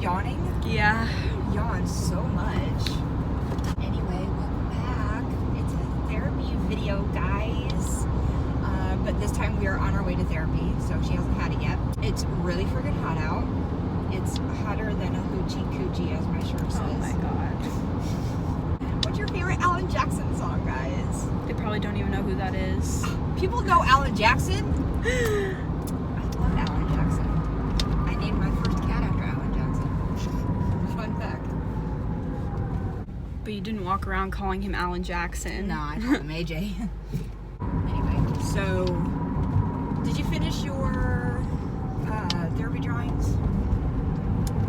Yawning? Yeah. You yawn so much. Anyway, welcome back. It's a therapy video, guys. But this time we are on our way to therapy, so she hasn't had it yet. It's really freaking hot out. It's hotter than a hoochie coochie, as my shirt says. Oh my god. What's your favorite Alan Jackson song, guys? They probably don't even know who that is. People know Alan Jackson? I love Alan Jackson. I named my first cat after Alan Jackson. Fun fact. But you didn't walk around calling him Alan Jackson. No, I called him AJ. Anyway, so did you finish your therapy drawings?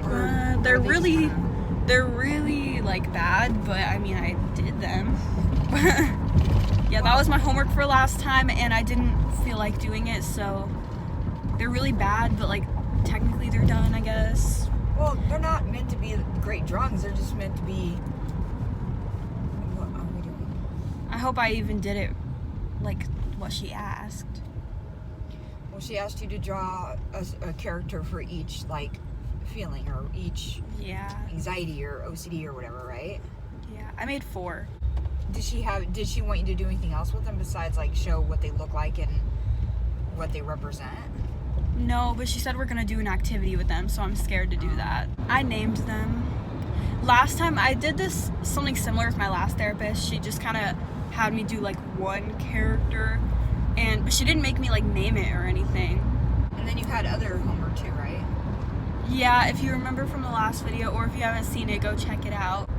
They're are they just really, kinda- they're really like bad, but I mean I did them. Yeah, that was my homework for last time, and I didn't feel like doing it, so they're really bad, but like technically they're done, I guess. Well, they're not meant to be great drawings. They're just meant to be. What are we doing? I hope I even did it like what she asked. Well, she asked you to draw a character for each like feeling or each Yeah, anxiety or OCD or whatever, right? yeah. I made 4. Did she want you to do anything else with them besides like show what they look like and what they represent? No, but she said we're gonna do an activity with them, so I'm scared to do that. I named them. Last time I did something similar with my last therapist. She just kind of had me do like one character, but she didn't make me like name it or anything. And then you had other homework too, right? Yeah, if you remember from the last video, or if you haven't seen it, go check it out.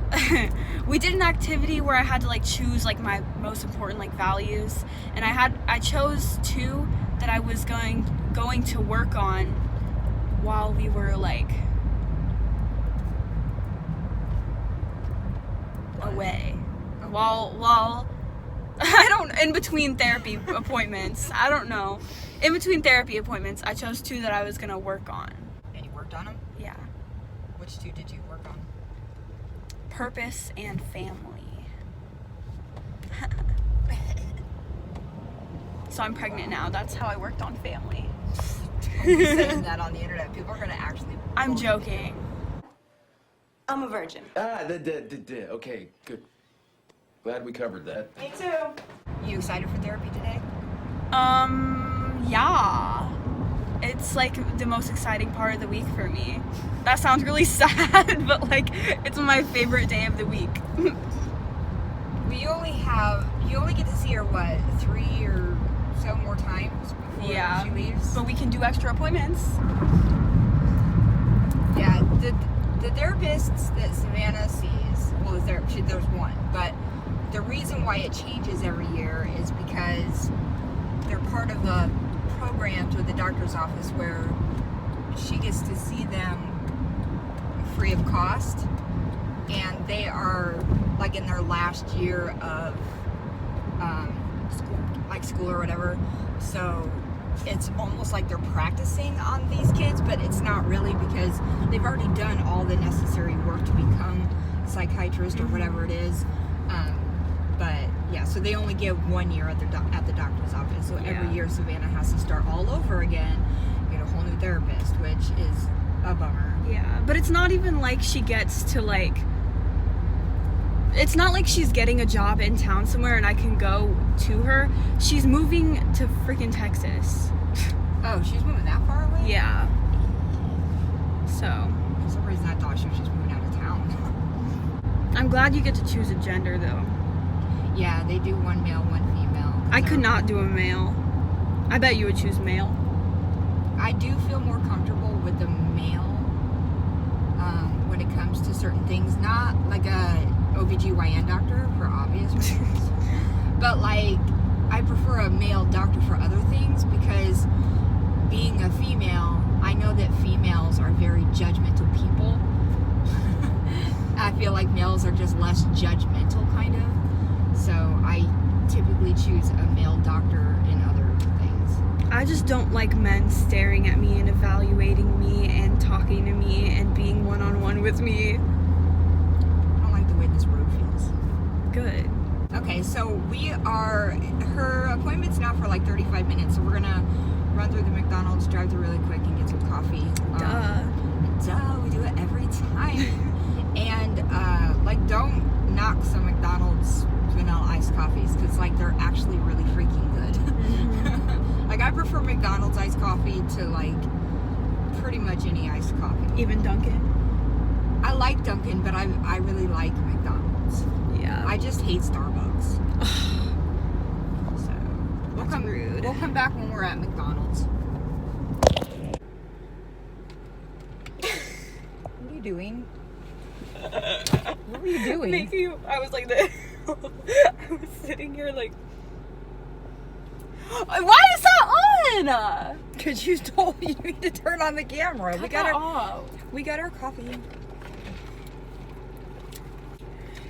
We did an activity where I had to like choose like my most important like values, and I chose 2 that I was going to work on while we were like away. While I don't, in between therapy appointments, I don't know. In between therapy appointments, I chose 2 that I was gonna work on. And you worked on them? Yeah. Which 2 did you work on? Purpose and family. So I'm pregnant now. That's how I worked on family. Don't be saying that on the internet. People are gonna actually. I'm joking. I'm a virgin. Okay, good. Glad we covered that. Me too. You excited for therapy today? Yeah. It's like the most exciting part of the week for me. That sounds really sad, but like it's my favorite day of the week. Well, you only get to see her what 3 or so more times before Yeah. she leaves. But we can do extra appointments. Yeah, the therapists that Savannah sees, well, there's one, but the reason why it changes every year is because they're part of a program through the doctor's office where she gets to see them free of cost, and they are like in their last year of school or whatever, so it's almost like they're practicing on these kids, but it's not really, because they've already done all the necessary work to become a psychiatrist or whatever it is. But yeah, so they only give 1 year at the doctor's office. So every year Savannah has to start all over again, get a whole new therapist, which is a bummer. Yeah, but it's not even like she gets to like, it's not like she's getting a job in town somewhere and I can go to her. She's moving to freaking Texas. Oh, she's moving that far away? Yeah. So, For some reason I thought she was just moving out of town. I'm glad you get to choose a gender though. Yeah, they do 1 male, 1 female. I could not do a male. I bet you would choose male. I do feel more comfortable with the male when it comes to certain things. Not like a OBGYN doctor for obvious reasons, but like I prefer a male doctor for other things, because being a female, I know that females are very judgmental people. I feel like males are just less judgmental, kind of. So I typically choose a male doctor in other things. I just don't like men staring at me and evaluating me and talking to me and being one-on-one with me. I don't like the way this road feels. Good. Okay, so her appointment's now for like 35 minutes, so we're gonna run through the McDonald's, drive through really quick and get some coffee. Duh. We do it every iced coffees because, like, they're actually really freaking good. Like, I prefer McDonald's iced coffee to, like, pretty much any iced coffee. Even Dunkin'? I like Dunkin', but I really like McDonald's. Yeah. I just hate Starbucks. So, we'll come back when we're at McDonald's. What are you doing? What were you doing? I was like this. I was sitting here like, why is that on? Because you told me you need to turn on the camera. We got our coffee.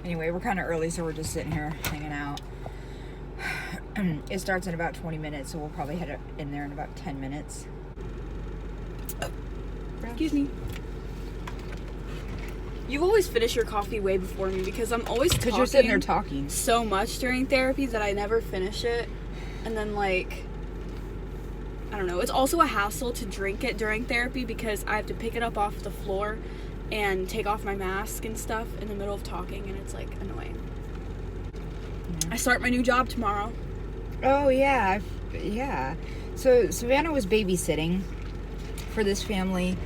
Anyway, we're kind of early, so we're just sitting here hanging out. It starts in about 20 minutes, so we'll probably head in there in about 10 minutes. Excuse me. You always finish your coffee way before me because I'm always talking. Because you're sitting there talking so much during therapy that I never finish it. And then, like, I don't know. It's also a hassle to drink it during therapy because I have to pick it up off the floor and take off my mask and stuff in the middle of talking, and it's, like, annoying. I start my new job tomorrow. Oh, yeah. Yeah. So, Savannah was babysitting for this family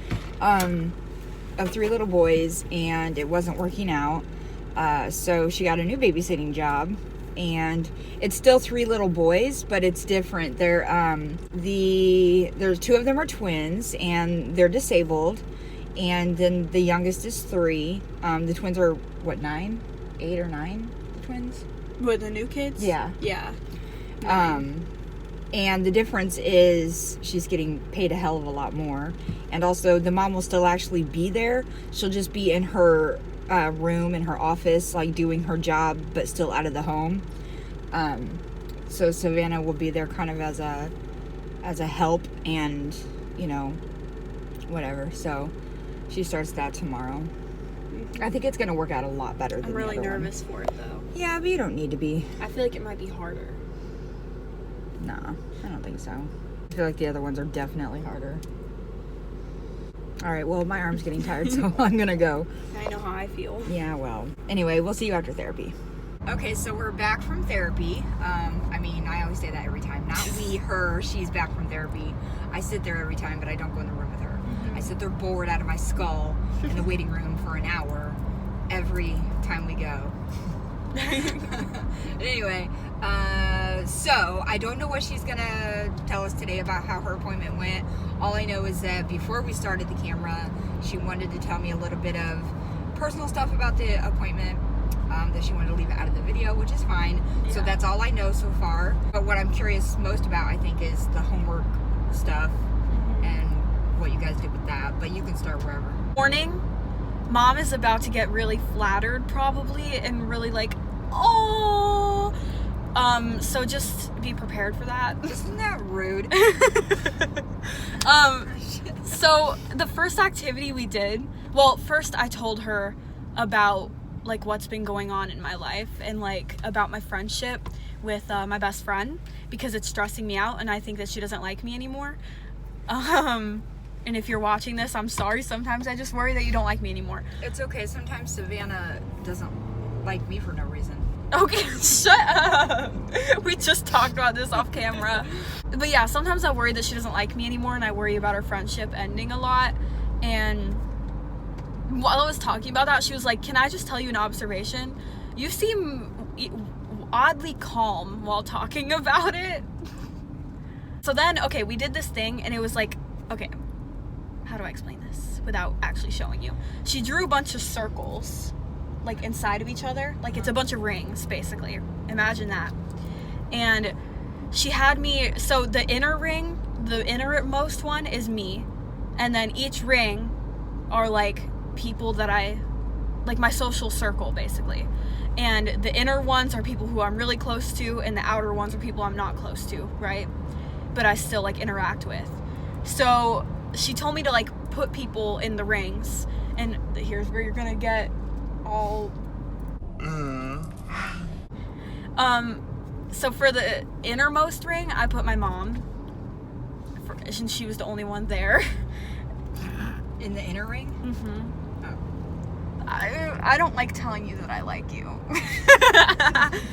of 3 little boys, and it wasn't working out. So she got a new babysitting job, and it's still 3 little boys, but it's different. There's 2 of them are twins, and they're disabled, and then the youngest is 3. The twins are, 9? 8 or 9 twins? With the new kids? Yeah. Yeah. And the difference is she's getting paid a hell of a lot more. And also, the mom will still actually be there. She'll just be in her room, in her office, like, doing her job, but still out of the home. So Savannah will be there kind of as a help and, you know, whatever. So she starts that tomorrow. I think it's going to work out a lot better than I'm really the other nervous for it, though. Yeah, but you don't need to be. I feel like it might be harder. Nah, I don't think so. I feel like the other ones are definitely harder. Alright, well, my arm's getting tired, so I'm gonna go. I know how I feel. Yeah, well. Anyway, we'll see you after therapy. Okay, so we're back from therapy. I mean, I always say that every time. Not we, her, she's back from therapy. I sit there every time, but I don't go in the room with her. I sit there bored out of my skull in the waiting room for an hour every time we go. Anyway, so I don't know what she's gonna tell us today about how her appointment went. All I know is that before we started the camera, she wanted to tell me a little bit of personal stuff about the appointment, that she wanted to leave it out of the video, which is fine. Yeah. So that's all I know so far. But what I'm curious most about, I think, is the homework stuff and what you guys did with that. But you can start wherever. Morning, Mom is about to get really flattered probably and really like, oh, so just be prepared for that. Isn't that rude? So the first activity we did, well, first I told her about like what's been going on in my life and like about my friendship with my best friend because it's stressing me out and I think that she doesn't like me anymore. And if you're watching this, I'm sorry. Sometimes I just worry that you don't like me anymore. It's okay. Sometimes Savannah doesn't like me for no reason. Okay, shut up. We just talked about this off camera. But yeah, sometimes I worry that she doesn't like me anymore and I worry about our friendship ending a lot. And while I was talking about that, she was like, can I just tell you an observation? You seem oddly calm while talking about it. So then, okay, we did this thing and it was like, okay, how do I explain this without actually showing you? She drew a bunch of circles like inside of each other, like it's a bunch of rings basically, imagine that. And she had me, so the inner ring, the innermost one is me, and then each ring are like people that I like, my social circle basically, and the inner ones are people who I'm really close to and the outer ones are people I'm not close to, right, but I still like interact with. So she told me to like put people in the rings, and here's where you're gonna get all so for the innermost ring I put my mom, and she was the only one there. In the inner ring? I don't like telling you that I like you.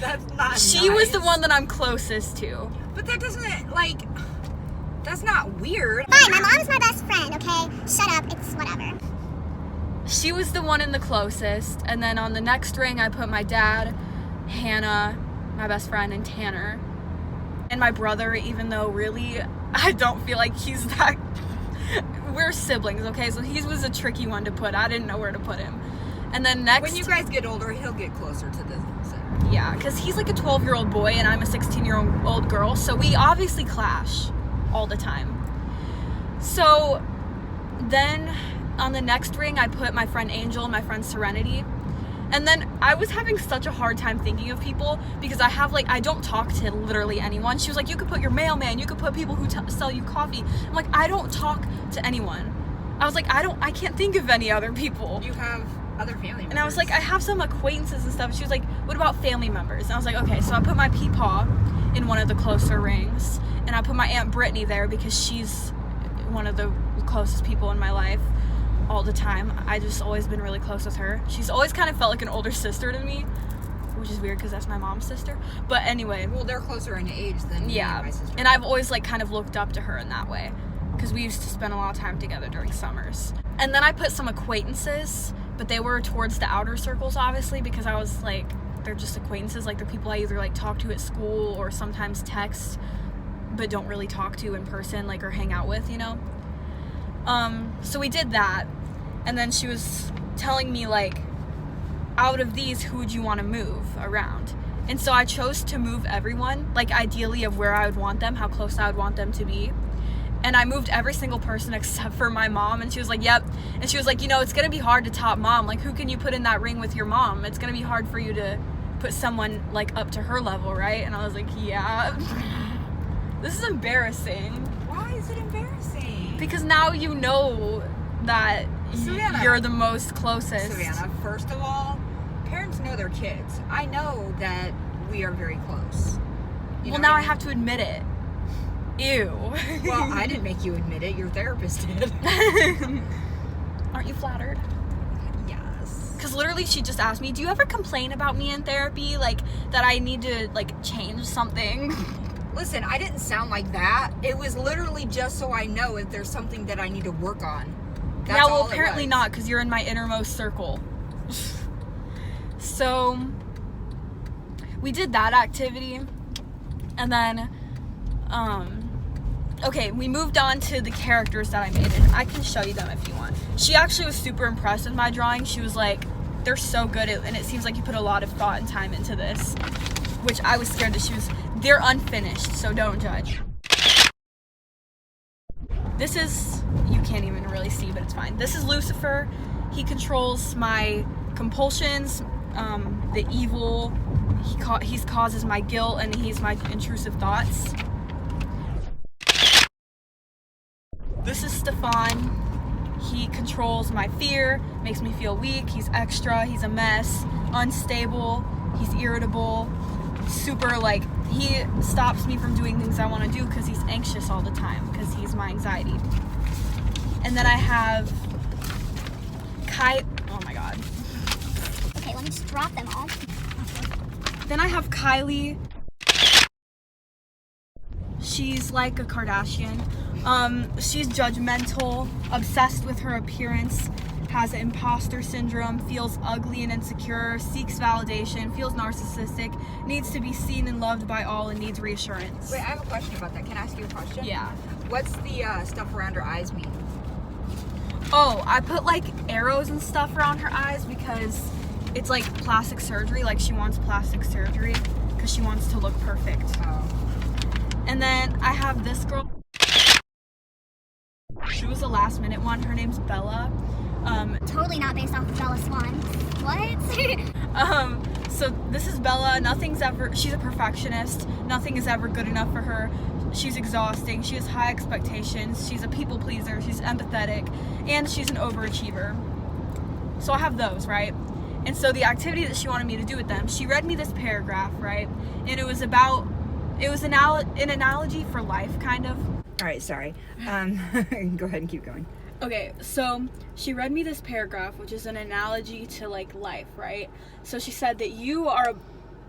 That's not She was the nice. one that I'm closest to. But that doesn't, like, that's not weird. Fine, my mom's my best friend, okay? Shut up, it's whatever. She was the one in the closest, and then on the next ring I put my dad, Hannah, my best friend, and Tanner, and my brother, even though really I don't feel like he's that. We're siblings, okay? So he was a tricky one to put. I didn't know where to put him. And then next, When you guys get older, he'll get closer to the center. yeah, because he's like a 12-year-old boy and I'm a 16-year-old girl, so we obviously clash all the time. So then on the next ring I put my friend Angel and my friend Serenity. And then I was having such a hard time thinking of people because I don't talk to literally anyone. She was like, you could put your mailman, you could put people who sell you coffee. I'm like, I don't talk to anyone. I was like, I can't think of any other people. You have other family members. And I was like, I have some acquaintances and stuff. She was like, what about family members? And I was like, okay. So I put my peepaw in one of the closer rings. And I put my Aunt Brittany there because she's one of the closest people in my life all the time. I just always been really close with her. She's always kind of felt like an older sister to me, which is weird because that's my mom's sister. But anyway. Well, they're closer in age than me Yeah. and my sister. And I've always like kind of looked up to her in that way because we used to spend a lot of time together during summers. And then I put some acquaintances, but they were towards the outer circles, obviously, because I was like, they're just acquaintances. Like, they're people I either like talk to at school or sometimes text, but don't really talk to in person, like, or hang out with, you know? So we did that. And then she was telling me, like, out of these, who would you want to move around? And so I chose to move everyone, like, ideally of where I would want them, how close I would want them to be. And I moved every single person except for my mom. And she was like, yep. And she was like, you know, it's going to be hard to top mom. Like, who can you put in that ring with your mom? It's going to be hard for you to put someone, like, up to her level, right? And I was like, yeah. This is embarrassing. Why is it embarrassing? Because now you know that Savannah. you're the most closest. Savannah, first of all, parents know their kids. I know that we are very close. You Well, know now what I have to admit it. Ew. Well, I didn't make you admit it. Your therapist did. Aren't you flattered? Yes. Because literally she just asked me, do you ever complain about me in therapy? Like, that I need to, like, change something? Listen, I didn't sound like that. It was literally just so I know if there's something that I need to work on. That's yeah, well, all it apparently was. not, because you're in my innermost circle. So, we did that activity. And then, okay, we moved on to the characters that I made. And I can show you them if you want. She actually was super impressed with my drawing. She was like, they're so good, and it seems like you put a lot of thought and time into this. Which I was scared that they're unfinished, so don't judge. This is, you can't even really see, but it's fine. This is Lucifer. He controls my compulsions, the evil. He causes my guilt, and he's my intrusive thoughts. This is Stefan. He controls my fear, makes me feel weak. He's extra, he's a mess, unstable, he's irritable, super, like, he stops me from doing things I want to do because he's anxious all the time, because he's my anxiety. And then I have oh my god. Okay, let me just drop them all. Then I have Kylie. She's like a Kardashian. She's judgmental, obsessed with her appearance, has imposter syndrome, feels ugly and insecure, seeks validation, feels narcissistic, needs to be seen and loved by all, and needs reassurance. Wait, I have a question about that. Can I ask you a question? Yeah. What's the stuff around her eyes mean? Oh, I put like arrows and stuff around her eyes because it's like plastic surgery. Like, she wants plastic surgery because she wants to look perfect. Oh. And then I have this girl. She was a last minute one. Her name's Bella. Totally not based off of Bella Swan. What? So this is Bella. She's a perfectionist. Nothing is ever good enough for her. She's exhausting. She has high expectations. She's a people pleaser. She's empathetic. And she's an overachiever. So I have those, right? And so the activity that she wanted me to do with them, she read me this paragraph, right? And it was an analogy for life, kind of. All right, sorry. Go ahead and keep going. Okay, so she read me this paragraph, which is an analogy to like life, right? So she said that you are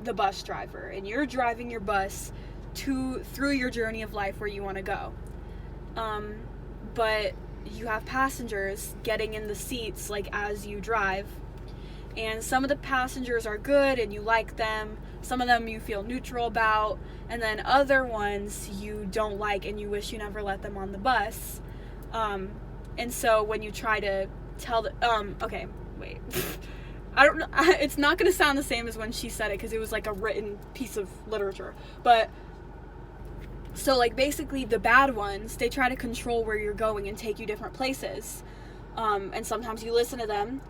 the bus driver and you're driving your bus through your journey of life where you want to go. But you have passengers getting in the seats like as you drive, and some of the passengers are good and you like them, some of them you feel neutral about, and then other ones you don't like and you wish you never let them on the bus. And so when you try to tell okay, wait. I don't know, it's not going to sound the same as when she said it because it was like a written piece of literature. But so like basically the bad ones, they try to control where you're going and take you different places. And sometimes you listen to them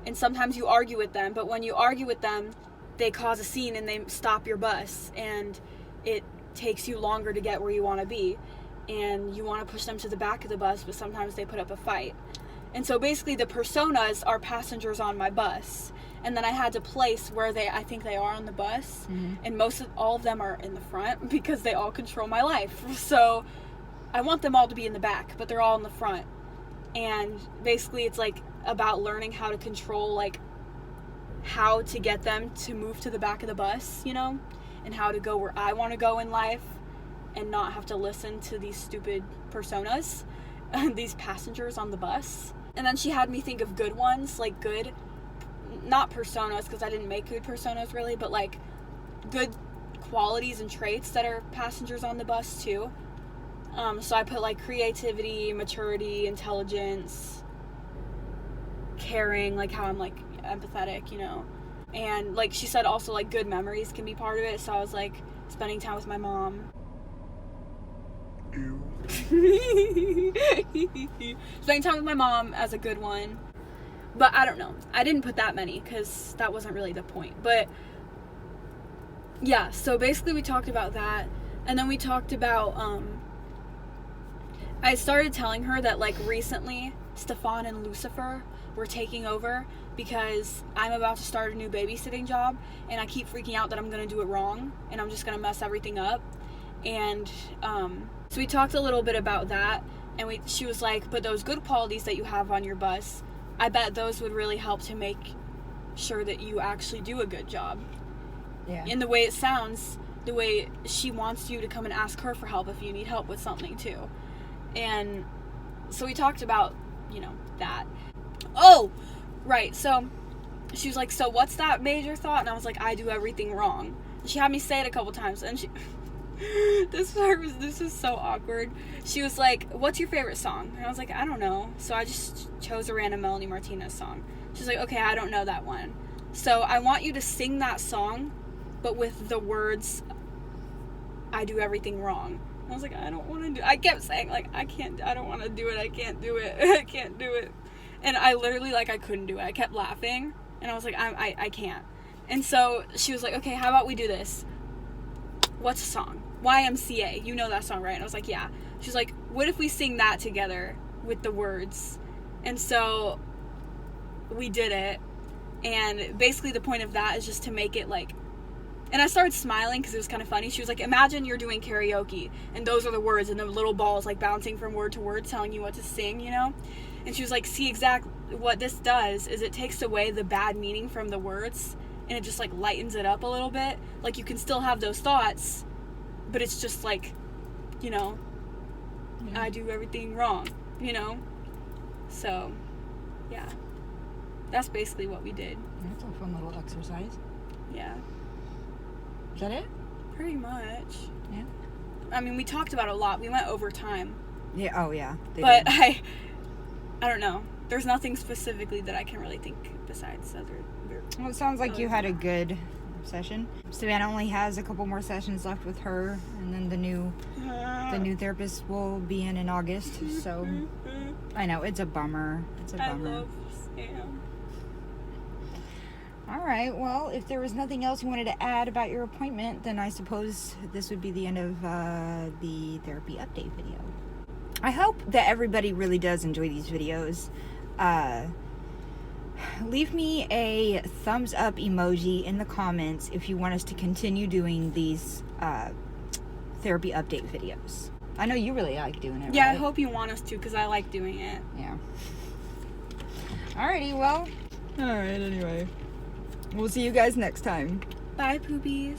and sometimes you argue with them. But when you argue with them, they cause a scene and they stop your bus and it takes you longer to get where you want to be. And you want to push them to the back of the bus, but sometimes they put up a fight. And so basically the personas are passengers on my bus. And then I had to place where I think they are on the bus. Mm-hmm. And all of them are in the front because they all control my life. So I want them all to be in the back, but they're all in the front. And basically it's like about learning how to control like how to get them to move to the back of the bus, you know, and how to go where I want to go in life and not have to listen to these stupid personas, these passengers on the bus. And then she had me think of good ones, like good, not personas, because I didn't make good personas really, but like good qualities and traits that are passengers on the bus too. So I put like creativity, maturity, intelligence, caring, like how I'm like empathetic, you know. And like she said also like good memories can be part of it. So I was like spending time with my mom. Spending time with my mom as a good one. But I don't know. I didn't put that many because that wasn't really the point. But yeah, so basically we talked about that. And then we talked about, I started telling her that like recently Stefan and Lucifer were taking over because I'm about to start a new babysitting job and I keep freaking out that I'm going to do it wrong and I'm just going to mess everything up. And so we talked a little bit about that, and she was like, but those good qualities that you have on your bus, I bet those would really help to make sure that you actually do a good job. Yeah. And the way it sounds, the way she wants you to come and ask her for help if you need help with something too. And so we talked about, you know, that. Oh, right. So she was like, so what's that major thought? And I was like, I do everything wrong. And she had me say it a couple times, and this is so awkward. She was like, what's your favorite song? And I was like, I don't know. So I just chose a random Melanie Martinez song. She's like, okay, I don't know that one. So I want you to sing that song, but with the words, I do everything wrong. And I was like, I don't want to do it. I kept saying, like, I don't want to do it. I can't do it. I can't do it. And I literally, like, I couldn't do it. I kept laughing. And I was like, I can't. And so she was like, okay, how about we do this? What's a song? YMCA. You know that song, right? And I was like, yeah. She's like, what if we sing that together with the words? And so we did it. And basically the point of that is just to make it like, and I started smiling because it was kind of funny. She was like, imagine you're doing karaoke and those are the words and the little balls like bouncing from word to word telling you what to sing, you know? And she was like, see, exactly what this does is it takes away the bad meaning from the words and it just like lightens it up a little bit. Like you can still have those thoughts, but it's just like, you know, yeah. I do everything wrong, you know? So, yeah. That's basically what we did. That's a fun little exercise. Yeah. Is that it? Pretty much. Yeah. I mean, we talked about it a lot. We went over time. Yeah. Oh, yeah. But I don't know. There's nothing specifically that I can really think besides other. Well, it sounds like you had a good session. Savannah only has a couple more sessions left with her, and then the new therapist will be in August. So I know it's a bummer. I love Sam. All right. Well, if there was nothing else you wanted to add about your appointment, then I suppose this would be the end of the therapy update video. I hope that everybody really does enjoy these videos. Leave me a thumbs up emoji in the comments if you want us to continue doing these therapy update videos. I know you really like doing it, Yeah, I right? hope you want us to because I like doing it. Yeah. Alrighty, well. Alright, anyway. We'll see you guys next time. Bye, poopies.